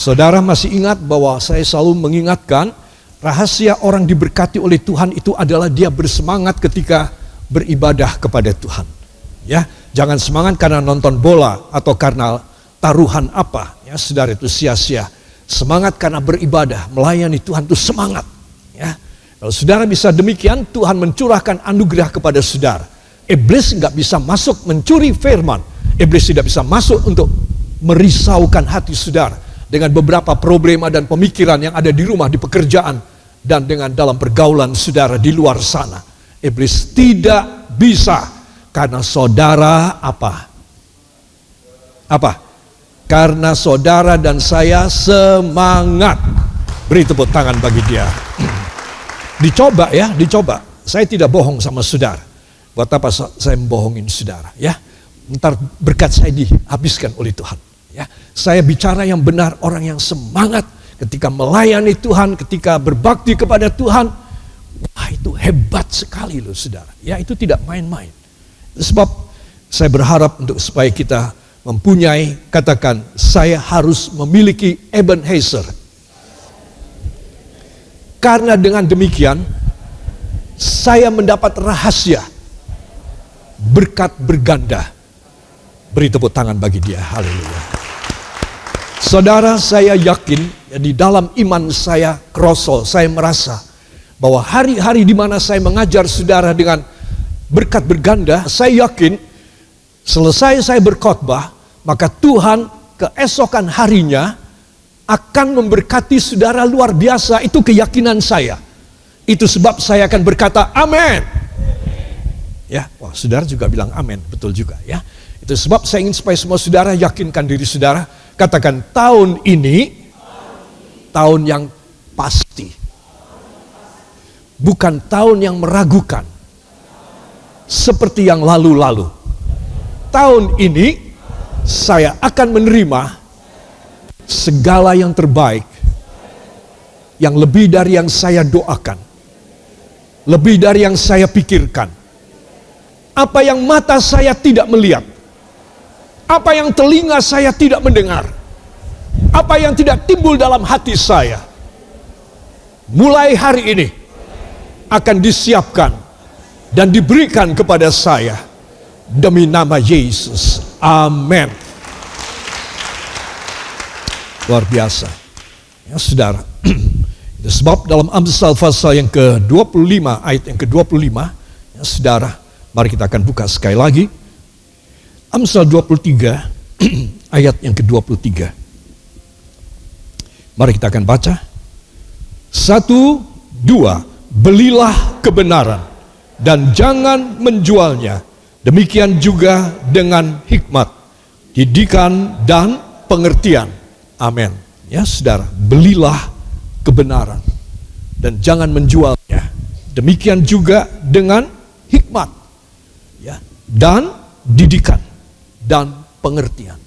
Saudara masih ingat bahwa saya selalu mengingatkan rahasia orang diberkati oleh Tuhan itu adalah dia bersemangat ketika beribadah kepada Tuhan. Ya, jangan semangat karena nonton bola atau karena taruhan apa, ya saudara, itu sia-sia. Semangat karena beribadah, melayani Tuhan itu semangat. Ya, kalau saudara bisa demikian, Tuhan mencurahkan anugerah kepada saudara. Iblis nggak bisa masuk mencuri firman. Iblis tidak bisa masuk untuk merisaukan hati saudara dengan beberapa problema dan pemikiran yang ada di rumah, di pekerjaan, dan dengan dalam pergaulan saudara di luar sana. Iblis tidak bisa, karena saudara apa? Karena saudara dan saya semangat. Beri tepuk tangan bagi dia. Dicoba ya, dicoba. Saya tidak bohong sama saudara. Buat apa saya membohongin saudara ya? Ntar berkat saya dihabiskan oleh Tuhan. Ya, saya bicara yang benar, orang yang semangat ketika melayani Tuhan, ketika berbakti kepada Tuhan. Wah, itu hebat sekali loh saudara. Ya, itu tidak main-main. Sebab saya berharap supaya kita mempunyai, katakan, saya harus memiliki Ebenezer. Karena dengan demikian, saya mendapat rahasia berkat berganda. Beri tepuk tangan bagi dia. Haleluya. Saudara, saya yakin di dalam iman saya krosol, saya merasa bahwa hari-hari di mana saya mengajar saudara dengan berkat berganda, saya yakin selesai saya berkhotbah, maka Tuhan keesokan harinya akan memberkati saudara luar biasa. Itu keyakinan saya. Itu sebab saya akan berkata amin. Ya, wah, saudara juga bilang amin, betul juga ya. Itu sebab saya ingin supaya semua saudara yakinkan diri saudara. Katakan, tahun ini tahun yang pasti. Bukan tahun yang meragukan seperti yang lalu-lalu. Tahun ini saya akan menerima segala yang terbaik, yang lebih dari yang saya doakan, lebih dari yang saya pikirkan. Apa yang mata saya tidak melihat, apa yang telinga saya tidak mendengar, apa yang tidak timbul dalam hati saya, mulai hari ini akan disiapkan dan diberikan kepada saya demi nama Yesus. Amin. Luar biasa ya saudara. Sebab dalam Amsal pasal yang ke-25 ayat yang ke-25 ya saudara, mari kita akan buka sekali lagi Amsal 23 ayat yang ke-23. Mari kita akan baca. 1, 2, belilah kebenaran dan jangan menjualnya. Demikian juga dengan hikmat, didikan dan pengertian. Amin. Ya saudara, belilah kebenaran dan jangan menjualnya. Demikian juga dengan hikmat, ya, dan didikan dan pengertian.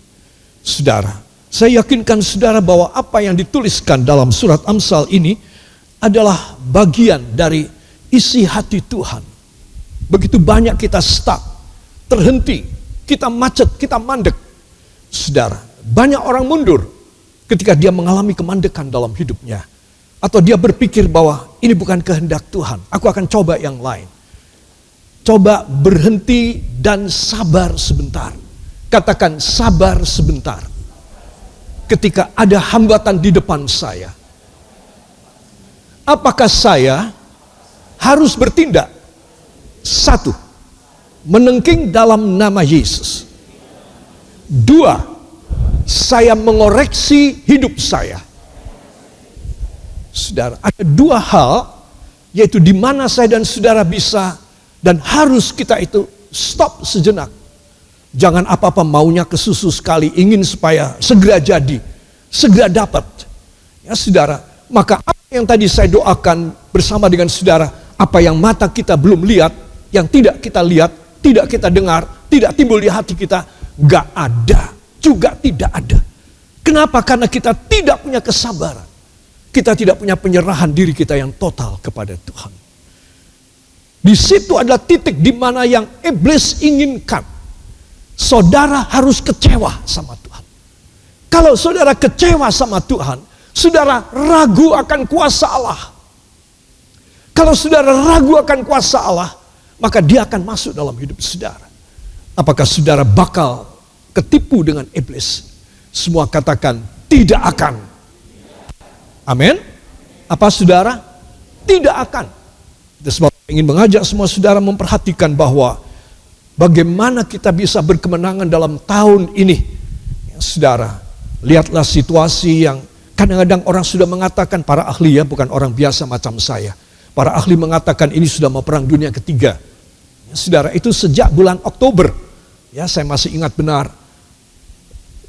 Saudara, saya yakinkan saudara bahwa apa yang dituliskan dalam surat Amsal ini adalah bagian dari isi hati Tuhan. Begitu banyak kita stuck, terhenti, kita macet, kita mandek. Saudara, banyak orang mundur ketika dia mengalami kemandekan dalam hidupnya. Atau dia berpikir bahwa ini bukan kehendak Tuhan, aku akan coba yang lain. Coba berhenti dan sabar sebentar. Katakan sabar sebentar. Ketika ada hambatan di depan saya, apakah saya harus bertindak? 1, menengking dalam nama Yesus. 2, saya mengoreksi hidup saya. Saudara, ada 2 hal, yaitu di mana saya dan saudara bisa dan harus kita itu stop sejenak. Jangan apa-apa maunya kesusu sekali, ingin supaya segera jadi, segera dapat. Ya saudara, maka apa yang tadi saya doakan bersama dengan saudara, apa yang mata kita belum lihat, yang tidak kita lihat, tidak kita dengar, tidak timbul di hati kita, gak ada, juga tidak ada. Kenapa? Karena kita tidak punya kesabaran. Kita tidak punya penyerahan diri kita yang total kepada Tuhan. Di situ adalah titik di mana yang iblis inginkan. Saudara harus kecewa sama Tuhan. Kalau saudara kecewa sama Tuhan, saudara ragu akan kuasa Allah. Kalau saudara ragu akan kuasa Allah, maka dia akan masuk dalam hidup saudara. Apakah saudara bakal ketipu dengan iblis? Semua katakan tidak akan. Amin. Apa saudara? Tidak akan. Itu sebab saya ingin mengajak semua saudara memperhatikan bahwa bagaimana kita bisa berkemenangan dalam tahun ini. Ya, saudara, lihatlah situasi yang kadang-kadang orang sudah mengatakan, para ahli ya, bukan orang biasa macam saya. Para ahli mengatakan ini sudah mau perang dunia ketiga. Ya, saudara, itu sejak bulan Oktober. Ya, saya masih ingat benar.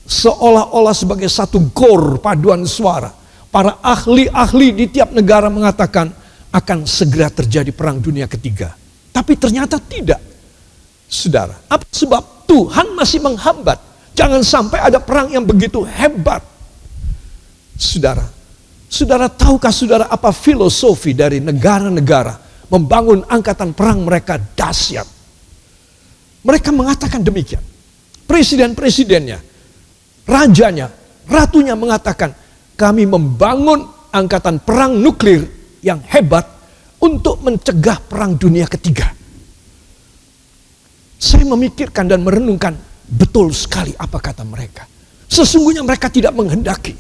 Seolah-olah sebagai satu gor paduan suara. Para ahli-ahli di tiap negara mengatakan akan segera terjadi perang dunia ketiga. Tapi ternyata tidak. Saudara, apa sebab? Tuhan masih menghambat. Jangan sampai ada perang yang begitu hebat. Saudara, saudara tahukah saudara apa filosofi dari negara-negara membangun angkatan perang mereka dahsyat? Mereka mengatakan demikian. Presiden-presidennya, rajanya, ratunya mengatakan, kami membangun angkatan perang nuklir yang hebat untuk mencegah perang dunia ketiga. Saya memikirkan dan merenungkan, betul sekali apa kata mereka. Sesungguhnya mereka tidak menghendaki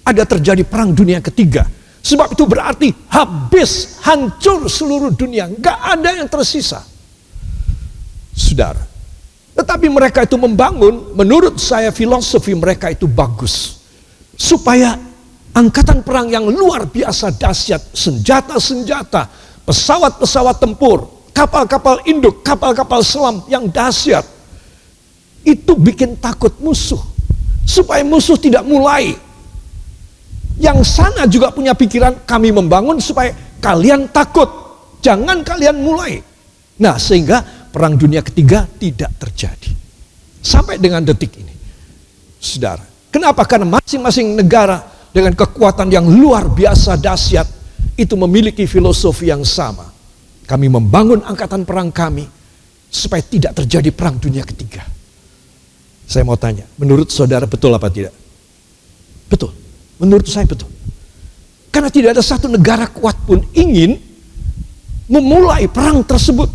ada terjadi perang dunia ketiga. Sebab itu berarti habis, hancur seluruh dunia. Gak ada yang tersisa. Saudara. Tetapi mereka itu membangun, menurut saya filosofi mereka itu bagus. Supaya angkatan perang yang luar biasa dahsyat, senjata-senjata, pesawat-pesawat tempur, kapal-kapal induk, kapal-kapal selam yang dahsyat, itu bikin takut musuh. Supaya musuh tidak mulai. Yang sana juga punya pikiran, kami membangun supaya kalian takut. Jangan kalian mulai. Nah, sehingga perang dunia ketiga tidak terjadi. Sampai dengan detik ini. Saudara, kenapa? Karena masing-masing negara dengan kekuatan yang luar biasa dahsyat itu memiliki filosofi yang sama. Kami membangun angkatan perang kami supaya tidak terjadi perang dunia ketiga. Saya mau tanya, menurut saudara betul apa tidak? Betul. Menurut saya betul. Karena tidak ada satu negara kuat pun ingin memulai perang tersebut.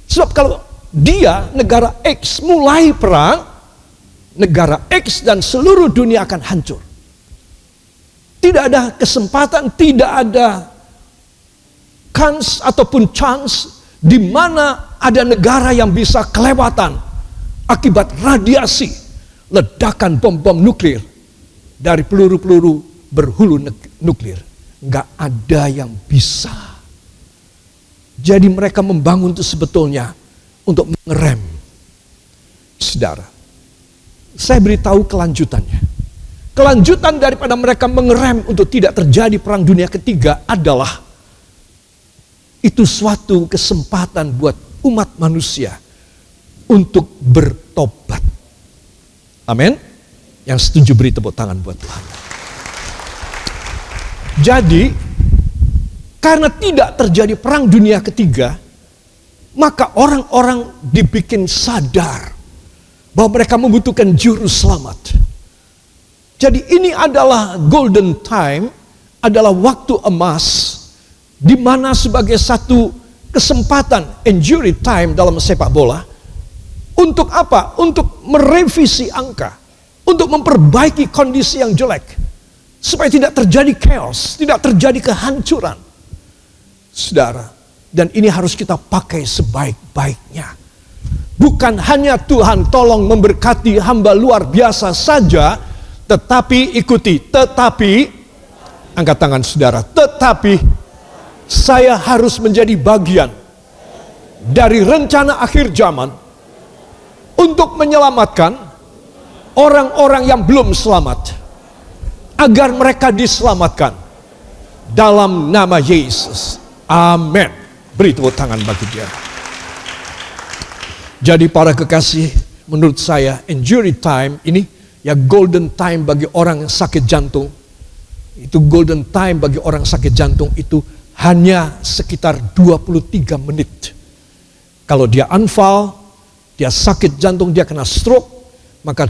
Sebab kalau dia, negara X, mulai perang, negara X dan seluruh dunia akan hancur. Tidak ada kesempatan, tidak ada kans ataupun chance di mana ada negara yang bisa kelewatan akibat radiasi ledakan bom-bom nuklir dari peluru-peluru berhulu nuklir. Nggak ada yang bisa. Jadi mereka membangun itu sebetulnya untuk mengerem. Saudara, saya beritahu kelanjutannya. Kelanjutan daripada mereka mengerem untuk tidak terjadi perang dunia ketiga adalah itu suatu kesempatan buat umat manusia untuk bertobat. Amin. Yang setuju beri tepuk tangan buat Tuhan. Jadi, karena tidak terjadi perang dunia ketiga, maka orang-orang dibikin sadar bahwa mereka membutuhkan juru selamat. Jadi ini adalah golden time, adalah waktu emas, di mana sebagai satu kesempatan, injury time dalam sepak bola, untuk apa? Untuk merevisi angka. Untuk memperbaiki kondisi yang jelek. Supaya tidak terjadi chaos, tidak terjadi kehancuran. Saudara, dan ini harus kita pakai sebaik-baiknya. Bukan hanya Tuhan tolong memberkati hamba luar biasa saja, tetapi ikuti, tetapi, angkat tangan saudara, tetapi saya harus menjadi bagian dari rencana akhir zaman untuk menyelamatkan orang-orang yang belum selamat, agar mereka diselamatkan dalam nama Yesus. Amin. Beri tepuk tangan bagi dia. Jadi para kekasih, menurut saya injury time ini ya golden time bagi orang yang sakit jantung. Itu golden time bagi orang sakit jantung itu hanya sekitar 23 menit. Kalau dia unfall, dia sakit jantung, dia kena stroke, maka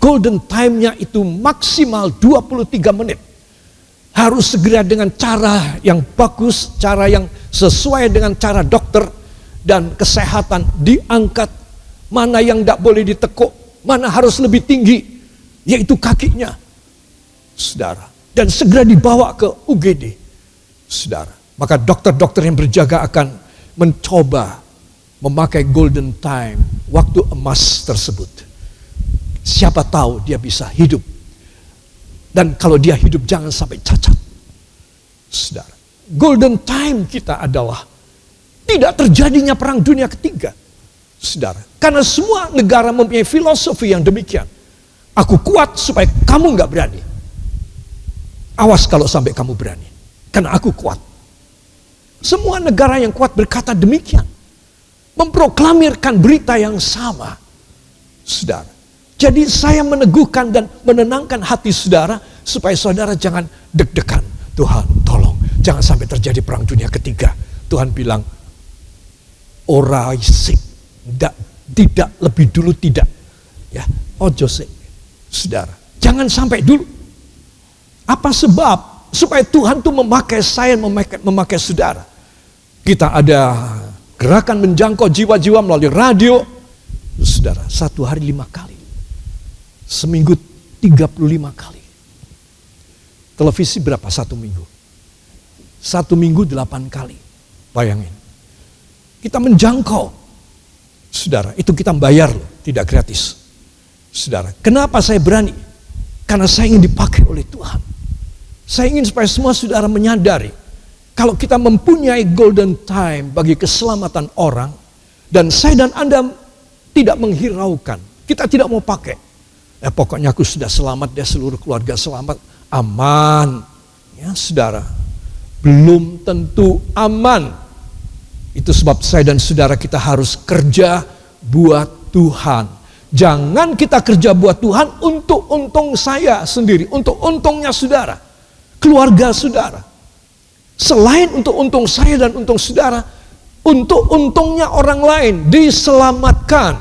golden time-nya itu maksimal 23 menit. Harus segera dengan cara yang bagus, cara yang sesuai dengan cara dokter dan kesehatan diangkat. Mana yang tidak boleh ditekuk, mana harus lebih tinggi, yaitu kakinya, saudara. Dan segera dibawa ke UGD, saudara. Maka dokter-dokter yang berjaga akan mencoba memakai golden time, waktu emas tersebut. Siapa tahu dia bisa hidup. Dan kalau dia hidup jangan sampai cacat. Saudara, golden time kita adalah tidak terjadinya perang dunia ketiga. Saudara, karena semua negara mempunyai filosofi yang demikian. Aku kuat supaya kamu nggak berani. Awas kalau sampai kamu berani, karena aku kuat. Semua negara yang kuat berkata demikian, memproklamirkan berita yang sama, saudara. Jadi saya meneguhkan dan menenangkan hati saudara supaya saudara jangan deg-degan. Tuhan, tolong jangan sampai terjadi perang dunia ketiga. Tuhan bilang, oraisik. Tidak lebih dulu tidak, ya, ojo sih, saudara, jangan sampai dulu. Apa sebab? Supaya Tuhan tuh memakai saya, memakai saudara. Kita ada gerakan menjangkau jiwa-jiwa melalui radio, saudara, 1 hari 5 kali, seminggu 35 kali. Televisi berapa 1 minggu? 1 minggu 8 kali, bayangin. Kita menjangkau. Saudara, itu kita bayar loh, tidak gratis. Saudara, kenapa saya berani? Karena saya ingin dipakai oleh Tuhan. Saya ingin supaya semua saudara menyadari, kalau kita mempunyai golden time bagi keselamatan orang, dan saya dan Anda tidak menghiraukan, kita tidak mau pakai. Pokoknya aku sudah selamat, dia seluruh keluarga selamat, aman. Ya saudara, belum tentu aman. Itu sebab saya dan saudara kita harus kerja buat Tuhan. Jangan kita kerja buat Tuhan untuk untung saya sendiri, untuk untungnya saudara, keluarga saudara. Selain untuk untung saya dan untung saudara, untuk untungnya orang lain diselamatkan.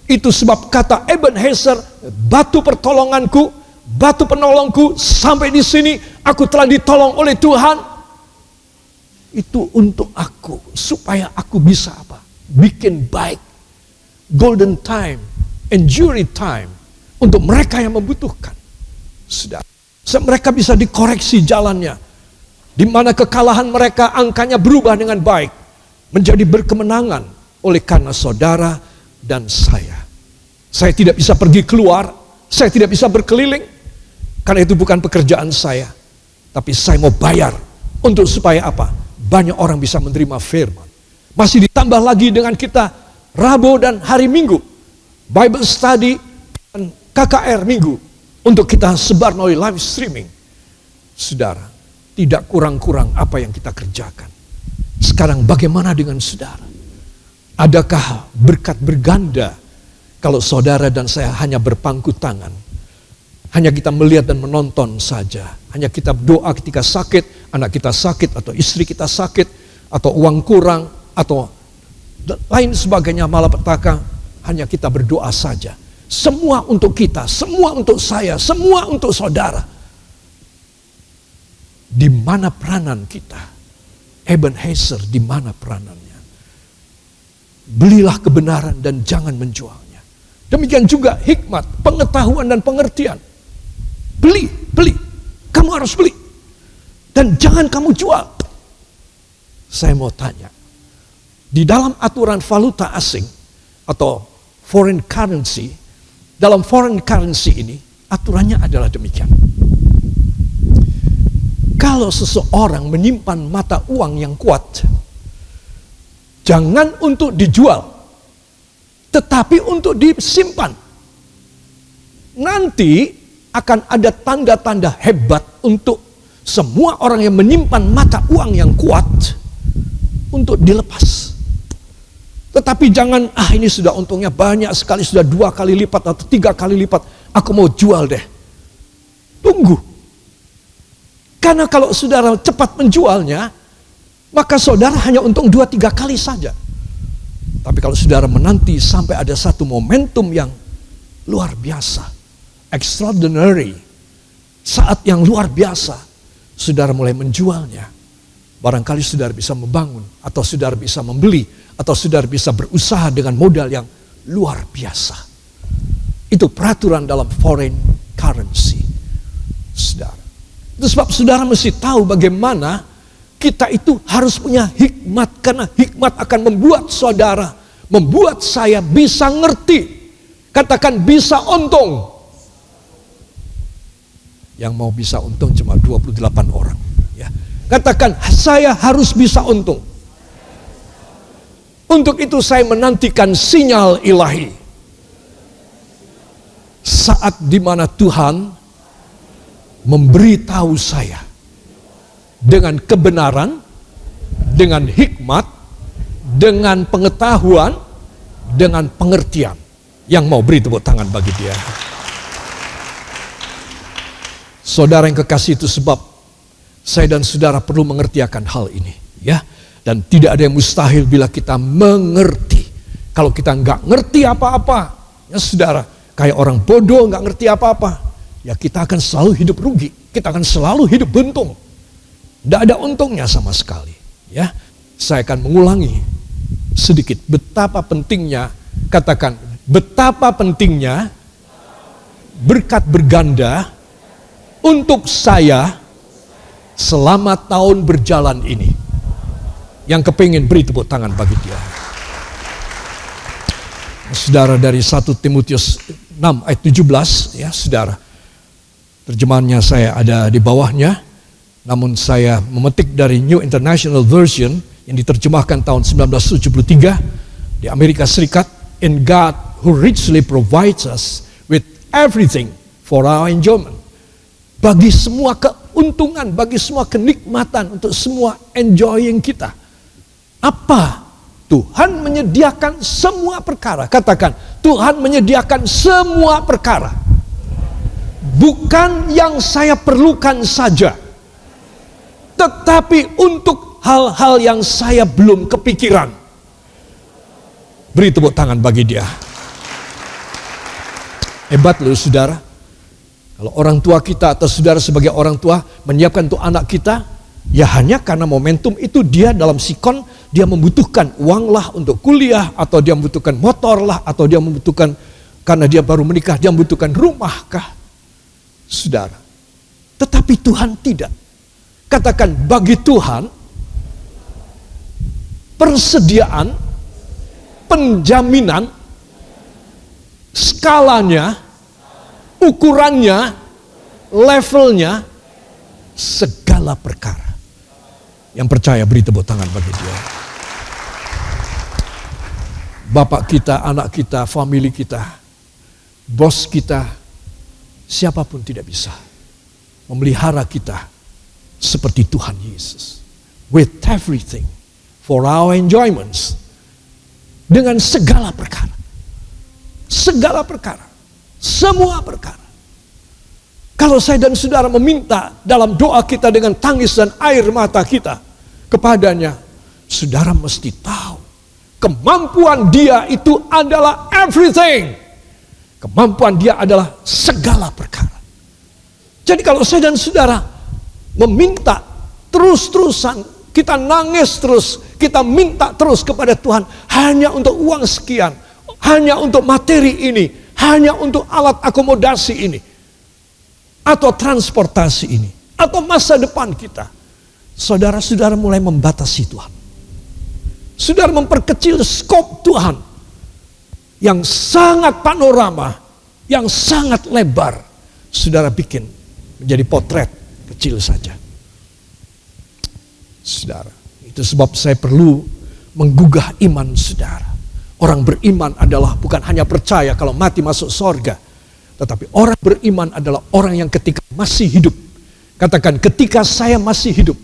Itu sebab kata Ebenezer, batu pertolonganku, batu penolongku, sampai di sini aku telah ditolong oleh Tuhan. Itu untuk aku, supaya aku bisa apa? Bikin baik. Golden time, enduring time, untuk mereka yang membutuhkan. Sudah, mereka bisa dikoreksi jalannya. Di mana kekalahan mereka angkanya berubah dengan baik. Menjadi berkemenangan oleh karena saudara dan saya. Saya tidak bisa pergi keluar, saya tidak bisa berkeliling. Karena itu bukan pekerjaan saya. Tapi saya mau bayar untuk supaya apa? Banyak orang bisa menerima firman. Masih ditambah lagi dengan kita Rabu dan hari Minggu, Bible study dan KKR Minggu, untuk kita sebar melalui live streaming. Saudara, tidak kurang-kurang apa yang kita kerjakan. Sekarang bagaimana dengan saudara? Adakah berkat berganda kalau saudara dan saya hanya berpangku tangan? Hanya kita melihat dan menonton saja. Hanya kita doa ketika sakit, anak kita sakit, atau istri kita sakit, atau uang kurang, atau lain sebagainya malapetaka. Hanya kita berdoa saja. Semua untuk kita, semua untuk saya, semua untuk saudara. Di mana peranan kita? Ebenezer, di mana peranannya? Belilah kebenaran dan jangan menjualnya. Demikian juga hikmat, pengetahuan dan pengertian. Beli. Kamu harus beli. Dan jangan kamu jual. Saya mau tanya. Di dalam aturan valuta asing atau foreign currency, dalam foreign currency ini aturannya adalah demikian. Kalau seseorang menyimpan mata uang yang kuat, jangan untuk dijual, tetapi untuk disimpan. Nanti akan ada tanda-tanda hebat untuk semua orang yang menyimpan mata uang yang kuat untuk dilepas. Tetapi jangan, ini sudah untungnya banyak sekali, sudah 2 kali lipat atau 3 kali lipat, aku mau jual deh. Tunggu. Karena kalau saudara cepat menjualnya, maka saudara hanya untung 2-3 kali saja. Tapi kalau saudara menanti sampai ada satu momentum yang luar biasa, extraordinary, saat yang luar biasa, saudara mulai menjualnya. Barangkali saudara bisa membangun, atau saudara bisa membeli, atau saudara bisa berusaha dengan modal yang luar biasa. Itu peraturan dalam foreign currency, saudara. Itu sebab saudara mesti tahu bagaimana kita itu harus punya hikmat, karena hikmat akan membuat saudara, membuat saya bisa ngerti. Katakan bisa untung. Yang mau bisa untung cuma 28 orang. Ya. Katakan saya harus bisa untung. Untuk itu saya menantikan sinyal ilahi. Saat dimana Tuhan memberitahu saya dengan kebenaran, dengan hikmat, dengan pengetahuan, dengan pengertian. Yang mau beri tepuk tangan bagi dia. Saudara yang kekasih, itu sebab saya dan saudara perlu mengerti akan hal ini, ya. Dan tidak ada yang mustahil bila kita mengerti. Kalau kita nggak ngerti apa-apa, ya saudara, kayak orang bodoh nggak ngerti apa-apa, ya kita akan selalu hidup rugi. Kita akan selalu hidup buntung. Tidak ada untungnya sama sekali, ya. Saya akan mengulangi sedikit betapa pentingnya, katakan, betapa pentingnya berkat berganda untuk saya selama tahun berjalan ini. Yang kepingin beri tepuk tangan bagi dia. Saudara, dari 1 Timotius 6 ayat 17, ya saudara. Terjemahannya saya ada di bawahnya. Namun saya memetik dari New International Version yang diterjemahkan tahun 1973 di Amerika Serikat. In God who richly provides us with everything for our enjoyment. Bagi semua keuntungan, bagi semua kenikmatan, untuk semua enjoying kita. Apa? Tuhan menyediakan semua perkara. Katakan, Tuhan menyediakan semua perkara. Bukan yang saya perlukan saja, tetapi untuk hal-hal yang saya belum kepikiran. Beri tepuk tangan bagi dia. Hebat loh saudara. Kalau orang tua kita atau saudara sebagai orang tua menyiapkan untuk anak kita, ya hanya karena momentum itu dia dalam sikon, dia membutuhkan uang lah untuk kuliah, atau dia membutuhkan motor lah, atau dia membutuhkan, karena dia baru menikah, dia membutuhkan rumah kah? Saudara. Tetapi Tuhan tidak. Katakan, bagi Tuhan, persediaan, penjaminan, skalanya, ukurannya, levelnya, segala perkara. Yang percaya beri tepuk tangan bagi dia. Bapak kita, anak kita, family kita, bos kita, siapapun tidak bisa memelihara kita seperti Tuhan Yesus. With everything for our enjoyments. Dengan segala perkara. Segala perkara. Semua perkara. Kalau saya dan saudara meminta dalam doa kita dengan tangis dan air mata kita kepadanya, saudara mesti tahu kemampuan dia itu adalah everything. Kemampuan dia adalah segala perkara. Jadi kalau saya dan saudara meminta terus-terusan, kita nangis terus, kita minta terus kepada Tuhan hanya untuk uang sekian, hanya untuk materi ini, hanya untuk alat akomodasi ini, atau transportasi ini, atau masa depan kita. Saudara-saudara mulai membatasi Tuhan. Saudara memperkecil skop Tuhan yang sangat panorama, yang sangat lebar. Saudara bikin menjadi potret kecil saja. Saudara, itu sebab saya perlu menggugah iman saudara. Orang beriman adalah bukan hanya percaya kalau mati masuk sorga, tetapi orang beriman adalah orang yang ketika masih hidup, katakan, ketika saya masih hidup,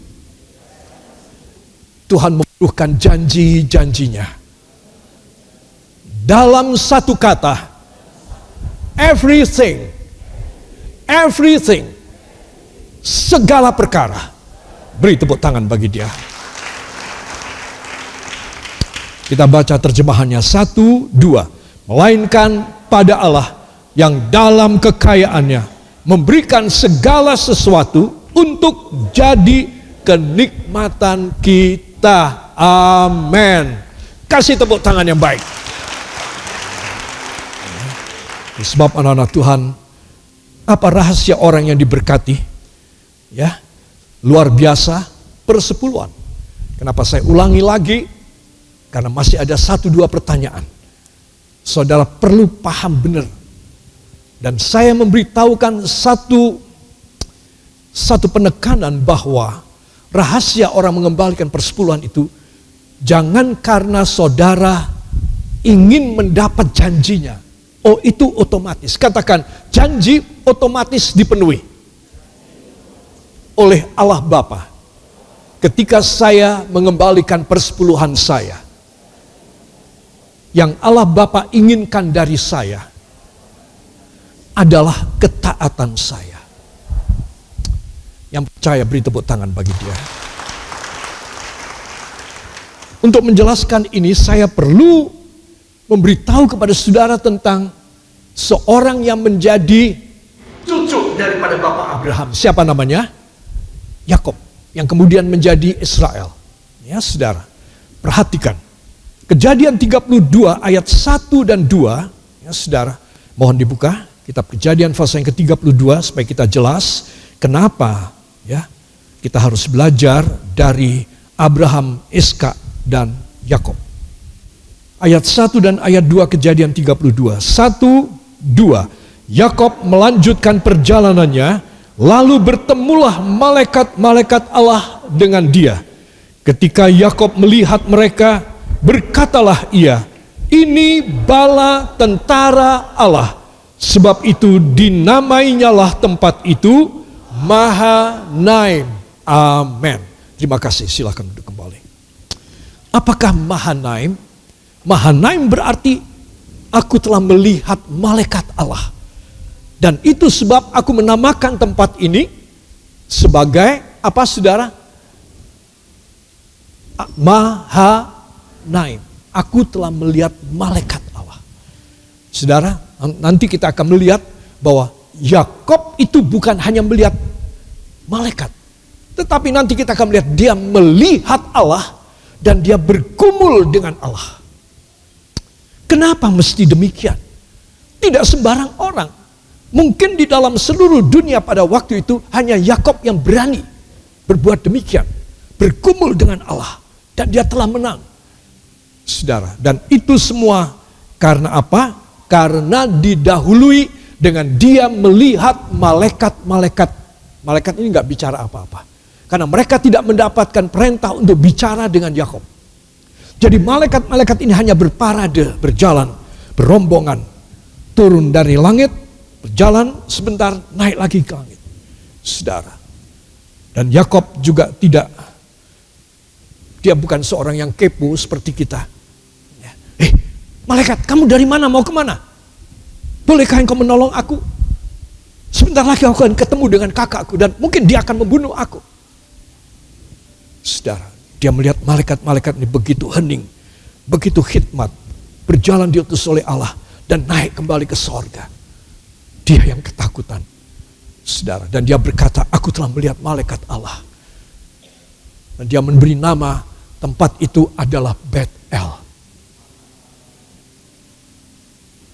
Tuhan memenuhkan janji-janjinya. Dalam satu kata, everything, segala perkara. Beri tepuk tangan bagi dia. Kita baca terjemahannya 1, 2. Melainkan pada Allah yang dalam kekayaannya memberikan segala sesuatu untuk jadi kenikmatan kita. Amin. Kasih tepuk tangan yang baik. Sebab anak-anak Tuhan, apa rahasia orang yang diberkati? Ya, luar biasa, persepuluhan. Kenapa saya ulangi lagi? Karena masih ada 1-2 pertanyaan. Saudara perlu paham benar. Dan saya memberitahukan satu penekanan bahwa rahasia orang mengembalikan persepuluhan itu, jangan karena saudara ingin mendapat janjinya. Oh, itu otomatis. Katakan, janji otomatis dipenuhi oleh Allah Bapa. Ketika saya mengembalikan persepuluhan saya, yang Allah Bapa inginkan dari saya adalah ketaatan saya. Yang percaya beri tepuk tangan bagi dia. Untuk menjelaskan ini, saya perlu memberitahu kepada saudara tentang seorang yang menjadi cucu daripada Bapak Abraham. Siapa namanya? Yakob, yang kemudian menjadi Israel. Ya, saudara, perhatikan. Kejadian 32 ayat 1 dan 2, ya saudara, mohon dibuka kitab Kejadian pasal yang ke-32 supaya kita jelas kenapa ya kita harus belajar dari Abraham, Ishak dan Yakob. Ayat 1 dan ayat 2 Kejadian 32. 1, 2. Yakob melanjutkan perjalanannya, lalu bertemulah malaikat-malaikat Allah dengan dia. Ketika Yakob melihat mereka, berkatalah ia, ini bala tentara Allah. Sebab itu dinamainyalah tempat itu Mahanaim. Amin. Terima kasih, silakan duduk kembali. Apakah Mahanaim? Mahanaim berarti aku telah melihat malaikat Allah. Dan itu sebab aku menamakan tempat ini sebagai apa saudara? Mahanaim. Aku telah melihat malaikat Allah. Saudara, nanti kita akan melihat bahwa Yakob itu bukan hanya melihat malaikat. Tetapi nanti kita akan melihat dia melihat Allah dan dia bergumul dengan Allah. Kenapa mesti demikian? Tidak sembarang orang. Mungkin di dalam seluruh dunia pada waktu itu hanya Yakob yang berani berbuat demikian. Bergumul dengan Allah. Dan dia telah menang. Saudara, dan itu semua karena apa? Karena didahului dengan dia melihat malaikat-malaikat. Malaikat ini gak bicara apa-apa. Karena mereka tidak mendapatkan perintah untuk bicara dengan Yakob. Jadi malaikat-malaikat ini hanya berparade, berjalan, berombongan, turun dari langit, berjalan sebentar, naik lagi ke langit. Saudara. Dan Yakob juga tidak, dia bukan seorang yang kepo seperti kita. Malaikat, kamu dari mana, mau kemana? Bolehkah engkau menolong aku? Sebentar lagi aku akan ketemu dengan kakakku dan mungkin dia akan membunuh aku. Saudara, dia melihat malaikat-malaikat ini begitu hening, begitu khidmat, berjalan diutus oleh Allah dan naik kembali ke sorga. Dia yang ketakutan, saudara, dan dia berkata, aku telah melihat malaikat Allah. Dan dia memberi nama tempat itu adalah Bet-El.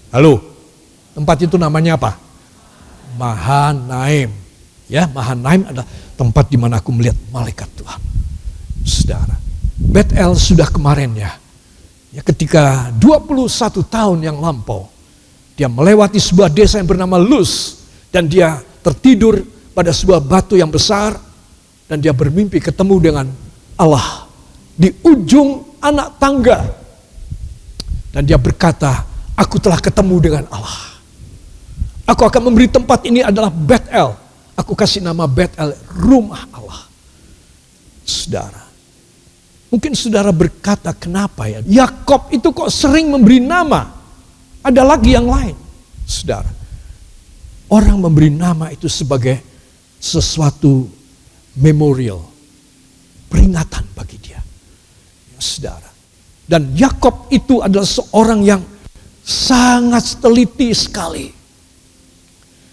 Halo, tempat itu namanya apa? Mahanaim. Ya, Mahanaim adalah tempat di mana aku melihat malaikat Tuhan. Saudara, Bet-El sudah kemarin ya. Ketika 21 tahun yang lampau, dia melewati sebuah desa yang bernama Luz. Dan dia tertidur pada sebuah batu yang besar. Dan dia bermimpi ketemu dengan Allah di ujung anak tangga. Dan dia berkata, aku telah ketemu dengan Allah. Aku akan memberi tempat ini adalah Bet-El. Aku kasih nama Bet-El, rumah Allah. Saudara, mungkin saudara berkata, kenapa ya? Yakob itu kok sering memberi nama. Ada lagi yang lain. Saudara, orang memberi nama itu sebagai sesuatu memorial, peringatan bagi dia. Ya, saudara. Dan Yakob itu adalah seorang yang sangat teliti sekali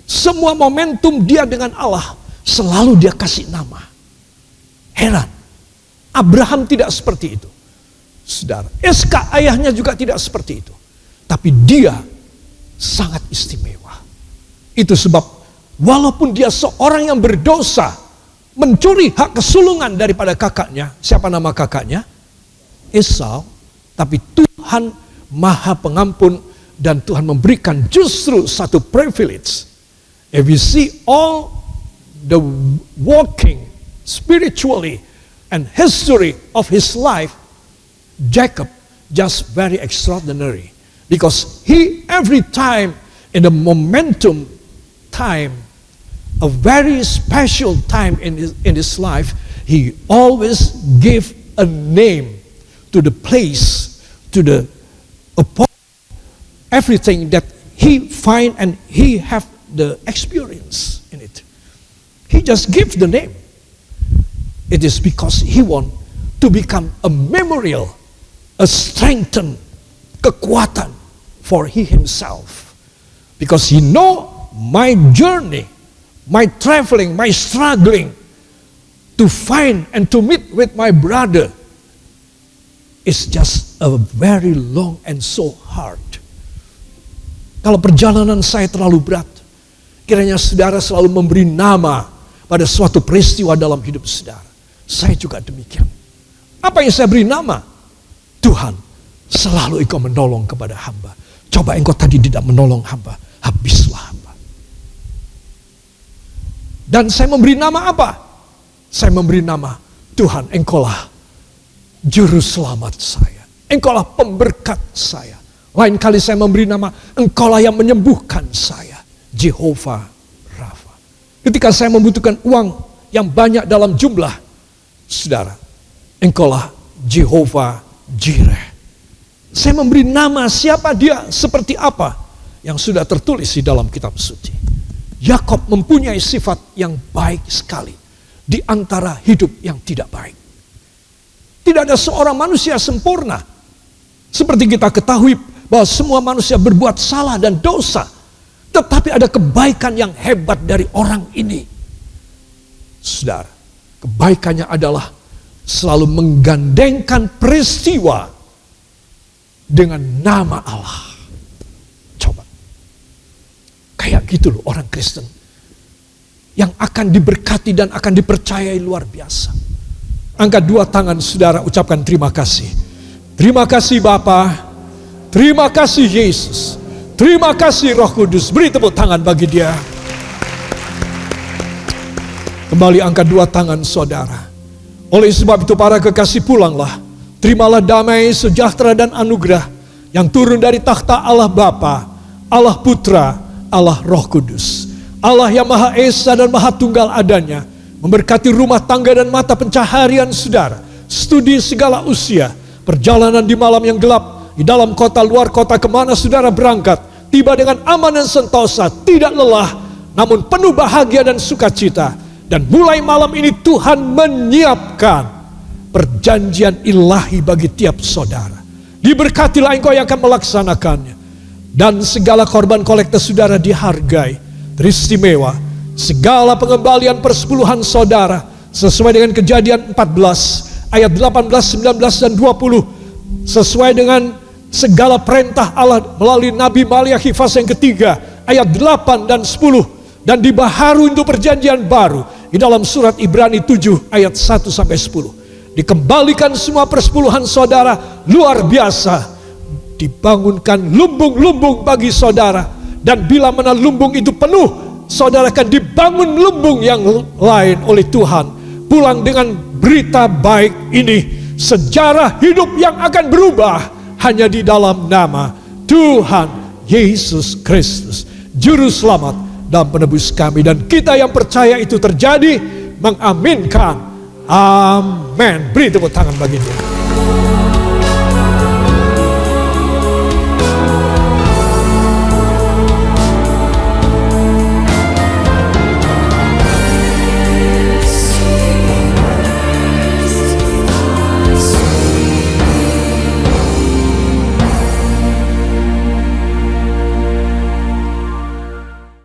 Semua momentum dia dengan Allah selalu dia kasih nama. Heran. Abraham tidak seperti itu. Saudara, Iskak ayahnya juga tidak seperti itu. Tapi dia sangat istimewa. Itu sebab walaupun dia seorang yang berdosa, mencuri hak kesulungan daripada kakaknya. Siapa nama kakaknya? Esau. Tapi Tuhan Maha Pengampun dan Tuhan memberikan justru satu privilege. If we see all the walking spiritually and history of his life, Jacob just very extraordinary. Because he every time in the momentum time, a very special time in his life, he always gave a name to the place, to the upon everything that he find and he have the experience in it. He just gives the name. It is because he want to become a memorial, a strengthen, kekuatan for he himself. Because he know my journey, my traveling, my struggling to find and to meet with my brother is just a very long and so hard. Kalau perjalanan saya terlalu berat, kiranya saudara selalu memberi nama pada suatu peristiwa dalam hidup saudara. Saya juga demikian. Apa yang saya beri nama? Tuhan, selalu engkau menolong kepada hamba. Coba engkau tadi tidak menolong hamba, habislah hamba. Dan saya memberi nama apa? Saya memberi nama, Tuhan, engkaulah juru selamat saya. Engkaulah pemberkat saya. Lain kali saya memberi nama, engkaulah yang menyembuhkan saya. Jehovah Rafa. Ketika saya membutuhkan uang yang banyak dalam jumlah, saudara, engkaulah Jehovah Jireh. Saya memberi nama siapa dia, seperti apa yang sudah tertulis di dalam kitab suci. Yakob mempunyai sifat yang baik sekali di antara hidup yang tidak baik. Tidak ada seorang manusia sempurna. Seperti kita ketahui bahwa semua manusia berbuat salah dan dosa. Tetapi ada kebaikan yang hebat dari orang ini. Saudara, kebaikannya adalah selalu menggandengkan peristiwa dengan nama Allah. Coba. Kayak gitu loh orang Kristen. Yang akan diberkati dan akan dipercayai luar biasa. Angkat dua tangan saudara, ucapkan terima kasih. Terima kasih Bapa. Terima kasih Yesus. Terima kasih Roh Kudus. Beri tepuk tangan bagi dia. Kembali angkat dua tangan saudara. Oleh sebab itu para kekasih, pulanglah. Terimalah damai, sejahtera dan anugerah yang turun dari takhta Allah Bapa, Allah Putra, Allah Roh Kudus. Allah yang Maha Esa dan Maha Tunggal adanya, memberkati rumah tangga dan mata pencaharian saudara, studi segala usia, perjalanan di malam yang gelap, di dalam kota, luar kota, kemana saudara berangkat, tiba dengan aman dan sentosa, tidak lelah, namun penuh bahagia dan sukacita. Dan mulai malam ini Tuhan menyiapkan perjanjian ilahi bagi tiap saudara. Diberkatilah engkau yang akan melaksanakannya. Dan segala korban kolekte saudara dihargai, teristimewa. Segala pengembalian persepuluhan saudara sesuai dengan Kejadian 14 ayat 18, 19 dan 20. Sesuai dengan segala perintah Allah melalui Nabi Maliakhi pasal yang ketiga ayat 8 dan 10. Dan dibaharui untuk perjanjian baru di dalam surat Ibrani 7 ayat 1 sampai 10. Dikembalikan semua persepuluhan saudara luar biasa. Dibangunkan lumbung-lumbung bagi saudara. Dan bila mana lumbung itu penuh, saudara akan dibangun lumbung yang lain oleh Tuhan. Pulang dengan berita baik ini. Sejarah hidup yang akan berubah hanya di dalam nama Tuhan Yesus Kristus, Juru Selamat dan penebus kami. Dan kita yang percaya itu terjadi, mengaminkan. Amin. Beri tepuk tangan bagi dia.